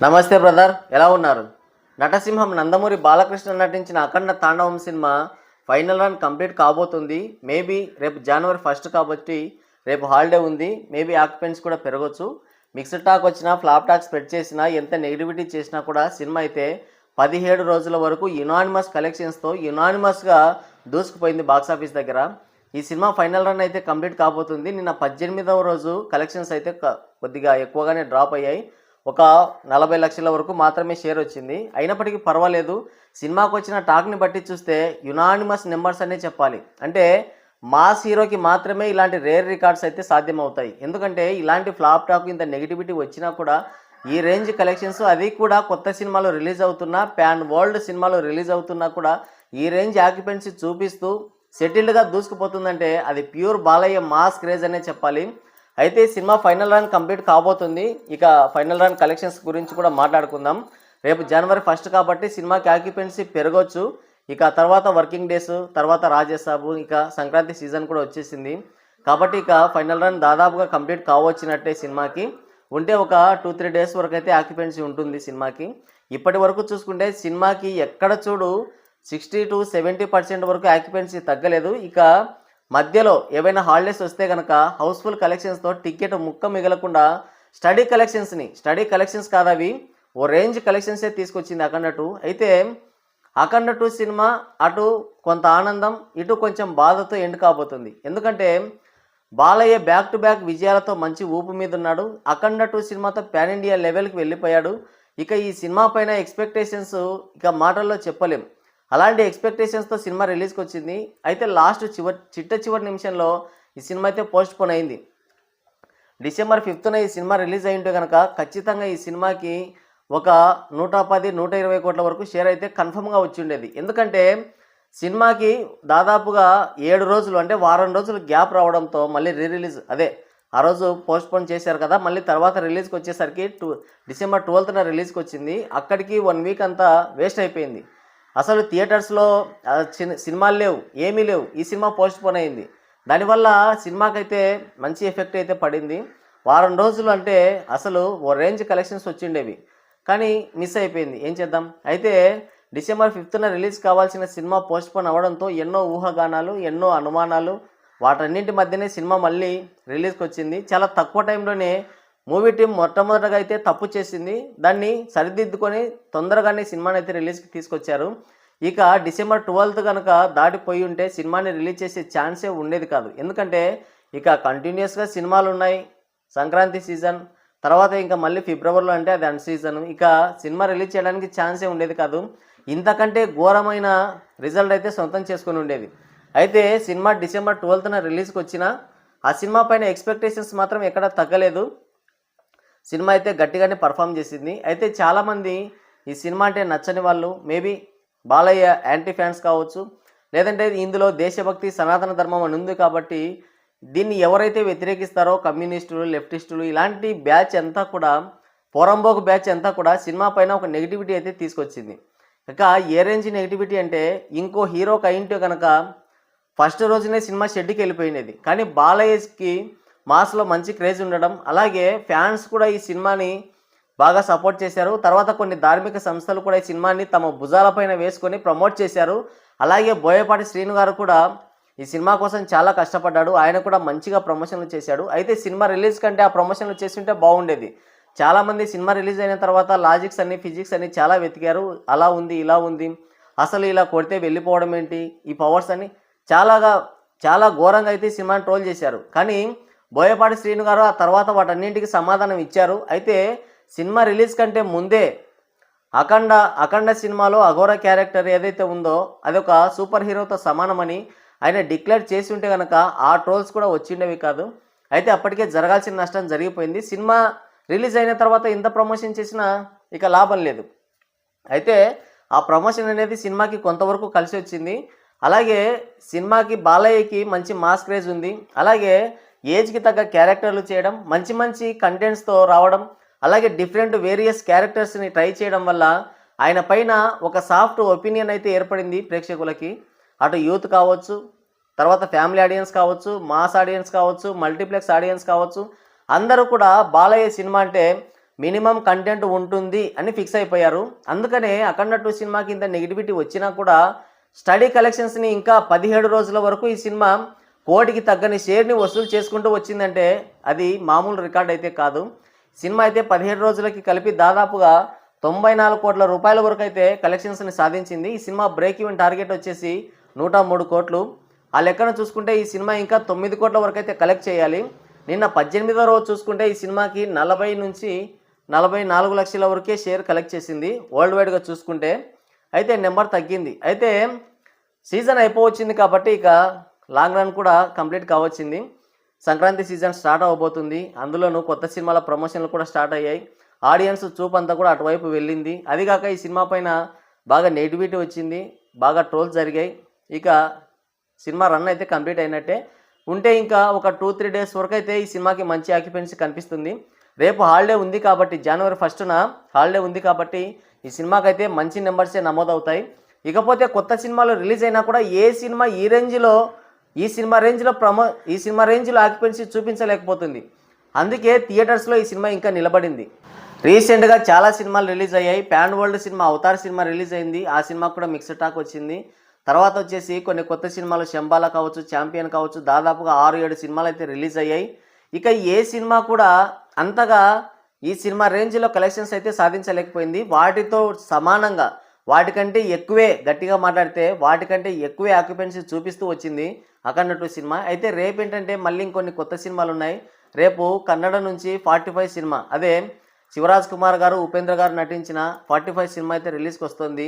నమస్తే బ్రదర్, ఎలా ఉన్నారు? నటసింహం నందమూరి బాలకృష్ణ నటించిన అఖండ తాండవం సినిమా ఫైనల్ రన్ కంప్లీట్ కాబోతుంది. మేబీ రేపు జనవరి 1 కాబట్టి రేపు హాలిడే ఉంది. మేబీ ఆక్యుపెన్స్ కూడా పెరగవచ్చు. మిక్స్డ్ టాక్ వచ్చినా, ఫ్లాప్ టాక్ స్ప్రెడ్ చేసినా, ఎంత నెగిటివిటీ చేసినా కూడా సినిమా అయితే 17 రోజుల వరకు యునానిమస్ కలెక్షన్స్తో యునానిమస్గా దూసుకుపోయింది బాక్సాఫీస్ దగ్గర. ఈ సినిమా ఫైనల్ రన్ అయితే కంప్లీట్ కాబోతుంది. నిన్న 18వ రోజు కలెక్షన్స్ అయితే కొద్దిగా ఎక్కువగానే డ్రాప్ అయ్యాయి. ఒక 40 లక్షల వరకు మాత్రమే షేర్ వచ్చింది. అయినప్పటికీ పర్వాలేదు. సినిమాకు వచ్చిన టాక్ని బట్టి చూస్తే యునానిమస్ నెంబర్స్ అనే చెప్పాలి. అంటే మాస్ హీరోకి మాత్రమే ఇలాంటి రేర్ రికార్డ్స్ అయితే సాధ్యమవుతాయి. ఎందుకంటే ఇలాంటి ఫ్లాప్ టాక్, ఇంత నెగిటివిటీ వచ్చినా కూడా ఈ రేంజ్ కలెక్షన్స్, అది కూడా కొత్త సినిమాలు రిలీజ్ అవుతున్నా, ప్యాన్ వరల్డ్ సినిమాలు రిలీజ్ అవుతున్నా కూడా ఈ రేంజ్ ఆక్యుపెన్సీ చూపిస్తూ సెటిల్డ్గా దూసుకుపోతుందంటే అది ప్యూర్ బాలయ్య మాస్ క్రేజ్ అనే చెప్పాలి. అయితే సినిమా ఫైనల్ రన్ కంప్లీట్ కాబోతుంది. ఇక ఫైనల్ రన్ కలెక్షన్స్ గురించి కూడా మాట్లాడుకుందాం. రేపు జనవరి 1 కాబట్టి సినిమాకి ఆక్యుపెన్సీ పెరగవచ్చు. ఇక తర్వాత వర్కింగ్ డేస్, తర్వాత రాజేసాబు, ఇక సంక్రాంతి సీజన్ కూడా వచ్చేసింది కాబట్టి ఇక ఫైనల్ రన్ దాదాపుగా కంప్లీట్ కావచ్చినట్టే. సినిమాకి ఉంటే ఒక 2-3 డేస్ వరకు అయితే ఆక్యుపెన్సీ ఉంటుంది సినిమాకి. ఇప్పటి వరకు చూసుకుంటే సినిమాకి ఎక్కడ చూడు 60-70% వరకు ఆక్యుపెన్సీ తగ్గలేదు. ఇక మధ్యలో ఏవైనా హాలిడేస్ వస్తే కనుక హౌస్ఫుల్ కలెక్షన్స్తో టికెట్ ముక్క మిగలకుండా స్టడీ కలెక్షన్స్ కాదవి, ఓ రేంజ్ కలెక్షన్సే తీసుకొచ్చింది అఖండ 2. అయితే అఖండ 2 సినిమా అటు కొంత ఆనందం, ఇటు కొంచెం బాధతో ఎండ్ కాబోతుంది. ఎందుకంటే బాలయ్య బ్యాక్ టు బ్యాక్ విజయాలతో మంచి ఊపు మీద ఉన్నాడు. అఖండ 2 సినిమాతో పాన్ ఇండియా లెవెల్కి వెళ్ళిపోయాడు. ఇక ఈ సినిమా పైన ఎక్స్పెక్టేషన్స్ ఇక మాటల్లో చెప్పలేం. అలాంటి ఎక్స్పెక్టేషన్స్తో సినిమా రిలీజ్కి వచ్చింది. అయితే లాస్ట్ చివరి నిమిషంలో ఈ సినిమా అయితే పోస్ట్ పోన్ అయింది. డిసెంబర్ 5న ఈ సినిమా రిలీజ్ అయ్యింటే కనుక ఖచ్చితంగా ఈ సినిమాకి ఒక 110-120 కోట్ల వరకు షేర్ అయితే కన్ఫర్మ్గా వచ్చి ఉండేది. ఎందుకంటే సినిమాకి దాదాపుగా 7 రోజులు, అంటే వారం రోజులు గ్యాప్ రావడంతో మళ్ళీ రిలీజ్, అదే ఆ రోజు పోస్ట్ పోన్ చేశారు కదా, మళ్ళీ తర్వాత రిలీజ్కి వచ్చేసరికి డిసెంబర్ 12న రిలీజ్కి వచ్చింది. అక్కడికి 1 వీక్ అంతా వేస్ట్ అయిపోయింది. అసలు థియేటర్స్లో సినిమాలు లేవు, ఏమీ లేవు. ఈ సినిమా పోస్ట్ పోన్ అయింది. దానివల్ల సినిమాకైతే మంచి ఎఫెక్ట్ అయితే పడింది. వారం రోజులు అంటే అసలు ఓ రేంజ్ కలెక్షన్స్ వచ్చిండేవి, కానీ మిస్ అయిపోయింది. ఏం చేద్దాం. అయితే డిసెంబర్ 5న రిలీజ్ కావాల్సిన సినిమా పోస్ట్ పోన్ అవ్వడంతో ఎన్నో ఊహాగానాలు, ఎన్నో అనుమానాలు, వాటన్నింటి మధ్యనే సినిమా మళ్ళీ రిలీజ్కి వచ్చింది. చాలా తక్కువ టైంలోనే మూవీ టీం మొట్టమొదటగా అయితే తప్పు చేసింది. దాన్ని సరిదిద్దుకొని తొందరగానే సినిమాని అయితే రిలీజ్కి తీసుకొచ్చారు. ఇక డిసెంబర్ 12 కనుక దాటిపోయి ఉంటే సినిమాని రిలీజ్ చేసే ఛాన్సే ఉండేది కాదు. ఎందుకంటే ఇక కంటిన్యూస్గా సినిమాలు ఉన్నాయి. సంక్రాంతి సీజన్ తర్వాత ఇంకా మళ్ళీ ఫిబ్రవరిలో అంటే అది అన్ సీజన్. ఇక సినిమా రిలీజ్ చేయడానికి ఛాన్సే ఉండేది కాదు. ఇంతకంటే ఘోరమైన రిజల్ట్ అయితే సొంతం చేసుకొని ఉండేది. అయితే సినిమా డిసెంబర్ 12న రిలీజ్కి వచ్చినా ఆ సినిమా పైన ఎక్స్పెక్టేషన్స్ మాత్రం ఎక్కడా తగ్గలేదు. సినిమా అయితే గట్టిగానే పర్ఫామ్ చేసింది. అయితే చాలామంది ఈ సినిమా అంటే నచ్చని వాళ్ళు, మేబీ బాలయ్య యాంటీ ఫ్యాన్స్ కావచ్చు, లేదంటే ఇందులో దేశభక్తి, సనాతన ధర్మం అని ఉంది కాబట్టి దీన్ని ఎవరైతే వ్యతిరేకిస్తారో కమ్యూనిస్టులు, లెఫ్టిస్టులు, ఇలాంటి బ్యాచ్ అంతా కూడా, పోరంబోకు బ్యాచ్ అంతా కూడా సినిమా పైన ఒక నెగిటివిటీ అయితే తీసుకొచ్చింది. ఇక ఏ రేంజ్ నెగిటివిటీ అంటే ఇంకో హీరోకి అయింటే కనుక ఫస్ట్ రోజునే సినిమా షెడ్కి వెళ్ళిపోయినది. కానీ బాలయ్యకి మాస్లో మంచి క్రేజ్ ఉండడం, అలాగే ఫ్యాన్స్ కూడా ఈ సినిమాని బాగా సపోర్ట్ చేశారు. తర్వాత కొన్ని ధార్మిక సంస్థలు కూడా ఈ సినిమాని తమ భుజాలపైన వేసుకొని ప్రమోట్ చేశారు. అలాగే బోయపాటి శ్రీను గారు కూడా ఈ సినిమా కోసం చాలా కష్టపడ్డాడు. ఆయన కూడా మంచిగా ప్రమోషన్లు చేశాడు. అయితే సినిమా రిలీజ్ కంటే ఆ ప్రమోషన్లు చేస్తుంటే బాగుండేది. చాలామంది సినిమా రిలీజ్ అయిన తర్వాత లాజిక్స్ అని, ఫిజిక్స్ అని చాలా వెతికారు. అలా ఉంది, ఇలా ఉంది, అసలు ఇలా కొడితే వెళ్ళిపోవడం ఏంటి, ఈ పవర్స్ అని చాలా ఘోరంగా అయితే సినిమాని ట్రోల్ చేశారు. కానీ బోయపాటి శ్రీను గారు ఆ తర్వాత వాటన్నింటికి సమాధానం ఇచ్చారు. అయితే సినిమా రిలీజ్ కంటే ముందే అఖండ సినిమాలో అఘోర క్యారెక్టర్ ఏదైతే ఉందో అదొక సూపర్ హీరోతో సమానమని ఆయన డిక్లేర్ చేసి ఉంటే కనుక ఆ ట్రోల్స్ కూడా వచ్చిండేవి కాదు. అయితే అప్పటికే జరగాల్సిన నష్టం జరిగిపోయింది. సినిమా రిలీజ్ అయిన తర్వాత ఇంత ప్రమోషన్ చేసినా ఇక లాభం లేదు. అయితే ఆ ప్రమోషన్ అనేది సినిమాకి కొంతవరకు కలిసి వచ్చింది. అలాగే సినిమాకి బాలయ్యకి మంచి మాస్ క్రేజ్ ఉంది. అలాగే ఏజ్కి తగ్గ క్యారెక్టర్లు చేయడం, మంచి కంటెంట్స్తో రావడం, అలాగే డిఫరెంట్ వేరియస్ క్యారెక్టర్స్ని ట్రై చేయడం వల్ల ఆయన పైన ఒక సాఫ్ట్ ఒపీనియన్ అయితే ఏర్పడింది ప్రేక్షకులకి. అటు యూత్ కావచ్చు, తర్వాత ఫ్యామిలీ ఆడియన్స్ కావచ్చు, మాస్ ఆడియన్స్ కావచ్చు, మల్టీప్లెక్స్ ఆడియన్స్ కావచ్చు, అందరూ కూడా బాలయ్య సినిమా అంటే మినిమం కంటెంట్ ఉంటుంది అని ఫిక్స్ అయిపోయారు. అందుకనే అఖండ 2 సినిమాకి ఇంత నెగిటివిటీ వచ్చినా కూడా స్టడీ కలెక్షన్స్ని ఇంకా 17 రోజుల వరకు ఈ సినిమా కోటికి తగ్గని షేర్ని వసూలు చేసుకుంటూ వచ్చిందంటే అది మామూలు రికార్డ్ అయితే కాదు. సినిమా అయితే 17 రోజులకి కలిపి దాదాపుగా 94 కోట్ల రూపాయల వరకు అయితే కలెక్షన్స్ని సాధించింది. ఈ సినిమా బ్రేక్ ఈవెన్ టార్గెట్ వచ్చేసి 103 కోట్లు. ఆ లెక్కన చూసుకుంటే ఈ సినిమా ఇంకా 9 కోట్ల వరకు అయితే కలెక్ట్ చేయాలి. నిన్న 18వ రోజు చూసుకుంటే ఈ సినిమాకి 40 నుంచి 44 లక్షల వరకే షేర్ కలెక్ట్ చేసింది వరల్డ్ వైడ్గా చూసుకుంటే. అయితే నెంబర్ తగ్గింది. అయితే సీజన్ అయిపోవచ్చింది కాబట్టి ఇక లాంగ్ రన్ కూడా కంప్లీట్ కావచ్చింది. సంక్రాంతి సీజన్ స్టార్ట్ అవబోతుంది. అందులోనూ కొత్త సినిమాల ప్రమోషన్లు కూడా స్టార్ట్ అయ్యాయి. ఆడియన్స్ చూపు అంతా కూడా అటువైపు వెళ్ళింది. అదిగాక ఈ సినిమా పైన బాగా నెగిటివిటీ వచ్చింది, బాగా ట్రోల్స్ జరిగాయి. ఇక సినిమా రన్ అయితే కంప్లీట్ అయినట్టే. ఉంటే ఇంకా ఒక 2-3 డేస్ వరకు అయితే ఈ సినిమాకి మంచి ఆక్యుపెన్సీ కనిపిస్తుంది. రేపు హాలిడే ఉంది కాబట్టి జనవరి 1న హాలిడే ఉంది కాబట్టి ఈ సినిమాకి అయితే మంచి నెంబర్సే నమోదవుతాయి. ఇకపోతే కొత్త సినిమాలు రిలీజ్ అయినా కూడా ఏ సినిమా ఈ సినిమా రేంజ్లో ఆక్యుపెన్సీ చూపించలేకపోతుంది. అందుకే థియేటర్స్లో ఈ సినిమా ఇంకా నిలబడింది. రీసెంట్గా చాలా సినిమాలు రిలీజ్ అయ్యాయి. Pan world cinema Avatar cinema release అయింది. ఆ సినిమా కూడా మిక్స్డ్ టాక్ వచ్చింది. తర్వాత వచ్చేసి కొన్ని కొత్త సినిమాలు శంబాలా కావచ్చు, ఛాంపియన్ కావచ్చు, దాదాపుగా 6-7 సినిమాలు అయితే రిలీజ్ అయ్యాయి. ఇక ఏ సినిమా కూడా అంతగా ఈ సినిమా రేంజ్లో కలెక్షన్స్ అయితే సాధించలేకపోయింది. వాటితో సమానంగా వాటికంటే ఎక్కువే, గట్టిగా మాట్లాడితే వాటికంటే ఎక్కువే ఆక్యుపెన్సీ చూపిస్తూ వచ్చింది అఖండ 2 సినిమా. అయితే రేపు ఏంటంటే మళ్ళీ ఇంకొన్ని కొత్త సినిమాలు ఉన్నాయి. రేపు కన్నడ నుంచి 45 సినిమా, అదే శివరాజ్ కుమార్ గారు, ఉపేంద్ర గారు నటించిన 45 సినిమా అయితే రిలీజ్కి వస్తుంది.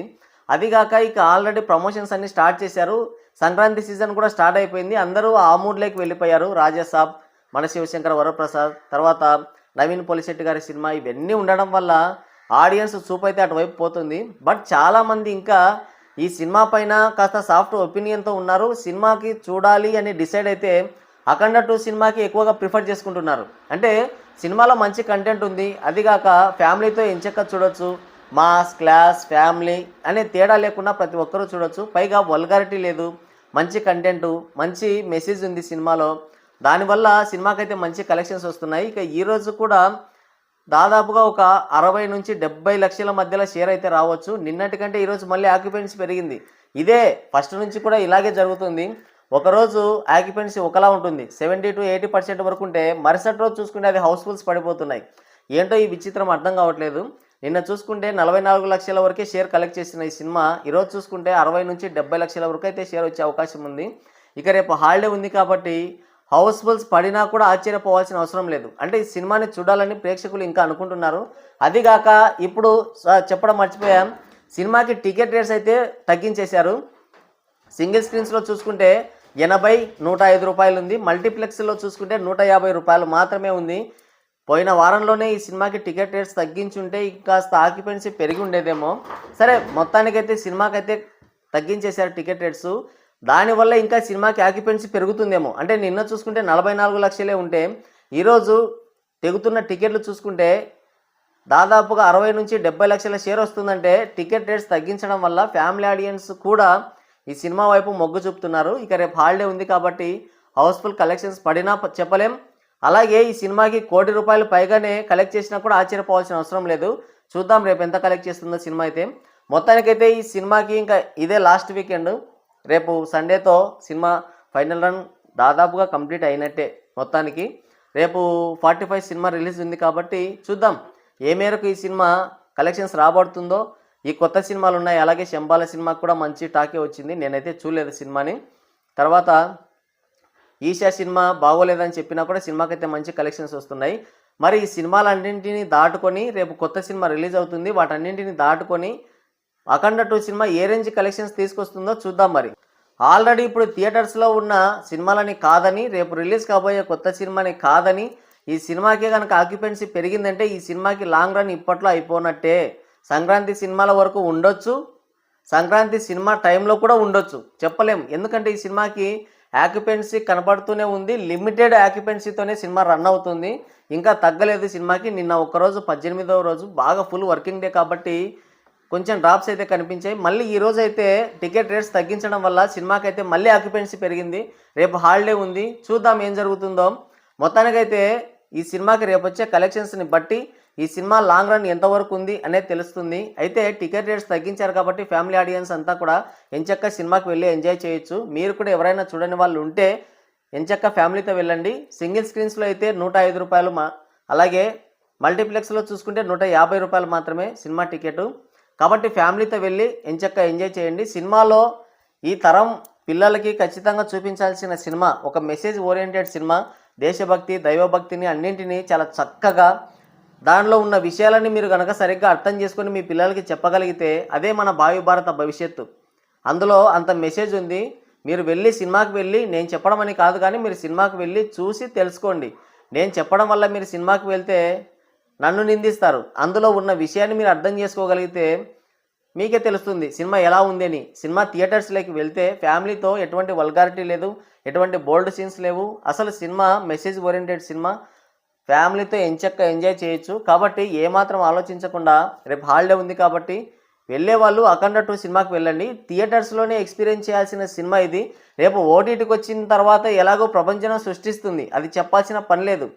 అదిగాక ఇక ఆల్రెడీ ప్రమోషన్స్ అన్ని స్టార్ట్ చేశారు. సంక్రాంతి సీజన్ కూడా స్టార్ట్ అయిపోయింది. అందరూ ఆ మూడ్లోకి వెళ్ళిపోయారు. రాజాసాబ్, మన శివశంకర్ వరప్రసాద్, తర్వాత నవీన్ పోలిశెట్టి గారి సినిమా, ఇవన్నీ ఉండడం వల్ల ఆడియన్స్ చూపు అయితే అటువైపు పోతుంది. బట్ చాలామంది ఇంకా ఈ సినిమా పైన కాస్త సాఫ్ట్ ఒపీనియన్తో ఉన్నారు. సినిమాకి చూడాలి అని డిసైడ్ అయితే అఖండ 2 సినిమాకి ఎక్కువగా ప్రిఫర్ చేసుకుంటున్నారు. అంటే సినిమాలో మంచి కంటెంట్ ఉంది, అదిగాక ఫ్యామిలీతో ఎంచక్క చూడొచ్చు, మాస్, క్లాస్, ఫ్యామిలీ అనే తేడా లేకుండా ప్రతి ఒక్కరూ చూడొచ్చు. పైగా వల్గారిటీ లేదు, మంచి కంటెంటు, మంచి మెసేజ్ ఉంది సినిమాలో. దానివల్ల సినిమాకైతే మంచి కలెక్షన్స్ వస్తున్నాయి. ఇక ఈరోజు కూడా దాదాపుగా ఒక 60 నుంచి 70 లక్షల మధ్యలో షేర్ అయితే రావచ్చు. నిన్నటికంటే ఈరోజు మళ్ళీ ఆక్యుపెన్సీ పెరిగింది. ఇదే ఫస్ట్ నుంచి కూడా ఇలాగే జరుగుతుంది. ఒకరోజు ఆక్యుపెన్సీ ఒకలా ఉంటుంది, 70 to 80% వరకు ఉంటే మరుసటి రోజు చూసుకుంటే అది హౌస్ఫుల్స్ పడిపోతున్నాయి. ఏంటో ఈ విచిత్రం అర్థం కావట్లేదు. నిన్న చూసుకుంటే 44 లక్షల వరకే షేర్ కలెక్ట్ చేసిన ఈ సినిమా ఈరోజు చూసుకుంటే 60 నుంచి 70 లక్షల వరకు అయితే షేర్ వచ్చే అవకాశం ఉంది. ఇక రేపు హాలిడే ఉంది కాబట్టి హౌస్ఫుల్స్ పడినా కూడా ఆశ్చర్యపోవాల్సిన అవసరం లేదు. అంటే ఈ సినిమాని చూడాలని ప్రేక్షకులు ఇంకా అనుకుంటున్నారు. అదిగాక ఇప్పుడు చెప్పడం మర్చిపోయాం, సినిమాకి టికెట్ రేట్స్ అయితే తగ్గించేశారు. సింగిల్ స్క్రీన్స్లో చూసుకుంటే 80, 105 రూపాయలు ఉంది. మల్టీప్లెక్స్లో చూసుకుంటే 150 రూపాయలు మాత్రమే ఉంది. పోయిన వారంలోనే ఈ సినిమాకి టికెట్ రేట్స్ తగ్గించుంటే ఇంకాస్త ఆక్యుపెన్సీ పెరిగి ఉండేదేమో. సరే, మొత్తానికైతే సినిమాకైతే తగ్గించేశారు టికెట్ రేట్స్. దానివల్ల ఇంకా సినిమాకి ఆక్యుపెన్సీ పెరుగుతుందేమో. అంటే నిన్న చూసుకుంటే 44 లక్షలే ఉంటే ఈరోజు తెగుతున్న టికెట్లు చూసుకుంటే దాదాపుగా 60 నుంచి 70 లక్షల షేర్ వస్తుందంటే టికెట్ రేట్స్ తగ్గించడం వల్ల ఫ్యామిలీ ఆడియన్స్ కూడా ఈ సినిమా వైపు మొగ్గు చూపుతున్నారు. ఇక రేపు హాలిడే ఉంది కాబట్టి హౌస్ఫుల్ కలెక్షన్స్ పడినా చెప్పలేం. అలాగే ఈ సినిమాకి 1 కోటి రూపాయలు పైగానే కలెక్ట్ చేసినా కూడా ఆశ్చర్యపోవాల్సిన అవసరం లేదు. చూద్దాం రేపు ఎంత కలెక్ట్ చేస్తుందో సినిమా అయితే. మొత్తానికైతే ఈ సినిమాకి ఇంకా ఇదే లాస్ట్ వీకెండ్. రేపు సండేతో సినిమా ఫైనల్ రన్ దాదాపుగా కంప్లీట్ అయినట్టే. మొత్తానికి రేపు 45 సినిమా రిలీజ్ ఉంది కాబట్టి చూద్దాం ఏ మేరకు ఈ సినిమా కలెక్షన్స్ రాబడుతుందో. ఈ కొత్త సినిమాలు ఉన్నాయి, అలాగే శంబాల సినిమాకి కూడా మంచి టాకే వచ్చింది. నేనైతే చూడలేదు సినిమాని. తర్వాత ఈషా సినిమా బాగోలేదని చెప్పినా కూడా సినిమాకైతే మంచి కలెక్షన్స్ వస్తున్నాయి. మరి ఈ సినిమాలన్నింటినీ దాటుకొని రేపు కొత్త సినిమా రిలీజ్ అవుతుంది. వాటన్నింటినీ దాటుకొని అఖండ 2 సినిమా ఏ రేంజ్ కలెక్షన్స్ తీసుకొస్తుందో చూద్దాం. మరి ఆల్రెడీ ఇప్పుడు థియేటర్స్లో ఉన్న సినిమాలని కాదని, రేపు రిలీజ్ కాబోయే కొత్త సినిమాని కాదని, ఈ సినిమాకే కనుక ఆక్యుపెన్సీ పెరిగిందంటే ఈ సినిమాకి లాంగ్ రన్ ఇప్పట్లో అయిపోనట్టే. సంక్రాంతి సినిమాల వరకు ఉండొచ్చు, సంక్రాంతి సినిమా టైంలో కూడా ఉండొచ్చు, చెప్పలేం. ఎందుకంటే ఈ సినిమాకి ఆక్యుపెన్సీ కనబడుతూనే ఉంది. లిమిటెడ్ ఆక్యుపెన్సీతోనే సినిమా రన్ అవుతుంది, ఇంకా తగ్గలేదు సినిమాకి. నిన్న ఒక్కరోజు 18వ రోజు బాగా ఫుల్ వర్కింగ్ డే కాబట్టి కొంచెం డ్రాప్స్ అయితే కనిపించాయి. మళ్ళీ ఈరోజు అయితే టికెట్ రేట్స్ తగ్గించడం వల్ల సినిమాకి అయితే మళ్ళీ ఆక్యుపెన్సీ పెరిగింది. రేపు హాలిడే ఉంది, చూద్దాం ఏం జరుగుతుందో. మొత్తానికైతే ఈ సినిమాకి రేపు వచ్చే కలెక్షన్స్ని బట్టి ఈ సినిమా లాంగ్ రన్ ఎంతవరకు ఉంది అనేది తెలుస్తుంది. అయితే టికెట్ రేట్స్ తగ్గించారు కాబట్టి ఫ్యామిలీ ఆడియన్స్ అంతా కూడా ఎంచక్క సినిమాకి వెళ్ళి ఎంజాయ్ చేయొచ్చు. మీరు కూడా ఎవరైనా చూడని వాళ్ళు ఉంటే ఎంచక్క ఫ్యామిలీతో వెళ్ళండి. సింగిల్ స్క్రీన్స్లో అయితే ₹105, అలాగే మల్టీప్లెక్స్లో చూసుకుంటే ₹150 మాత్రమే సినిమా టికెట్. కాబట్టి ఫ్యామిలీతో వెళ్ళి ఎంచక్క ఎంజాయ్ చేయండి. సినిమాలో ఈ తరం పిల్లలకి ఖచ్చితంగా చూపించాల్సిన సినిమా, ఒక మెసేజ్ ఓరియంటెడ్ సినిమా. దేశభక్తి, దైవభక్తిని అన్నింటినీ చాలా చక్కగా దానిలో ఉన్న విషయాలని మీరు కనుక సరిగ్గా అర్థం చేసుకొని మీ పిల్లలకి చెప్పగలిగితే అదే మన భావి భారత భవిష్యత్తు. అందులో అంత మెసేజ్ ఉంది. మీరు వెళ్ళి సినిమాకి వెళ్ళి, నేను చెప్పడం అని కాదు కానీ మీరు సినిమాకి వెళ్ళి చూసి తెలుసుకోండి. నేను చెప్పడం వల్ల మీరు సినిమాకి వెళ్తే నన్ను నిందిస్తారు. అందులో ఉన్న విషయాన్ని మీరు అర్థం చేసుకోగలిగితే మీకే తెలుస్తుంది సినిమా ఎలా ఉంది అని. సినిమా థియేటర్స్లోకి వెళ్తే ఫ్యామిలీతో ఎటువంటి వల్గారిటీ లేదు, ఎటువంటి బోల్డ్ సీన్స్ లేవు. అసలు సినిమా మెసేజ్ ఓరియంటెడ్ సినిమా, ఫ్యామిలీతో ఎంచక్క ఎంజాయ్ చేయొచ్చు. కాబట్టి ఏమాత్రం ఆలోచించకుండా రేపు హాలిడే ఉంది కాబట్టి వెళ్ళే వాళ్ళు అఖండ 2 సినిమాకి వెళ్ళండి. థియేటర్స్లోనే ఎక్స్పీరియన్స్ చేయాల్సిన సినిమా ఇది. రేపు ఓటీటీకి వచ్చిన తర్వాత ఎలాగో ప్రపంచం సృష్టిస్తుంది, అది చెప్పాల్సిన పని లేదు.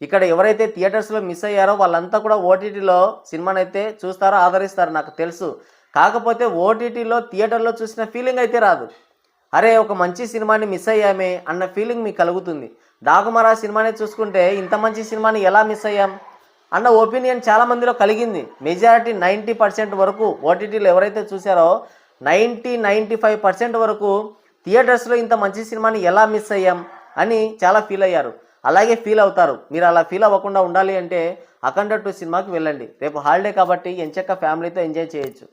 ఇక్కడ ఎవరైతే థియేటర్స్లో మిస్ అయ్యారో వాళ్ళంతా కూడా ఓటీటీలో సినిమాని అయితే చూస్తారో ఆదరిస్తారు, నాకు తెలుసు. కాకపోతే ఓటీటీలో థియేటర్లో చూసిన ఫీలింగ్ అయితే రాదు. అరే ఒక మంచి సినిమాని మిస్ అయ్యామే అన్న ఫీలింగ్ మీకు కలుగుతుంది. డాకుమారా సినిమాని చూసుకుంటే ఇంత మంచి సినిమాని ఎలా మిస్ అయ్యాం అన్న ఒపీనియన్ చాలామందిలో కలిగింది. మెజారిటీ 90% వరకు ఓటీటీలో ఎవరైతే చూసారో 90-95% వరకు థియేటర్స్లో ఇంత మంచి సినిమాని ఎలా మిస్ అయ్యాం అని చాలా ఫీల్ అయ్యారు. అలాగే ఫీల్ అవుతారు. మీరు అలా ఫీల్ అవ్వకుండా ఉండాలి అంటే అఖండ 2 సినిమాకి వెళ్ళండి. రేపు హాలిడే కాబట్టి ఎంచక్క ఫ్యామిలీతో ఎంజాయ్ చేయొచ్చు.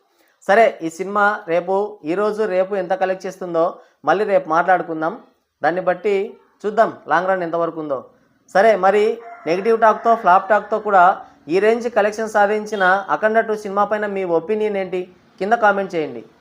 సరే, ఈ సినిమా రేపు ఎంత కలెక్ట్ చేస్తుందో మళ్ళీ రేపు మాట్లాడుకుందాం. దాన్ని బట్టి చూద్దాం లాంగ్ రన్ ఎంతవరకు ఉందో. సరే, మరి నెగిటివ్ టాక్తో ఫ్లాప్ టాక్తో కూడా ఈ రేంజ్ కలెక్షన్ సాధించిన అఖండ 2 సినిమా పైన మీ ఒపీనియన్ ఏంటి కింద కామెంట్ చేయండి.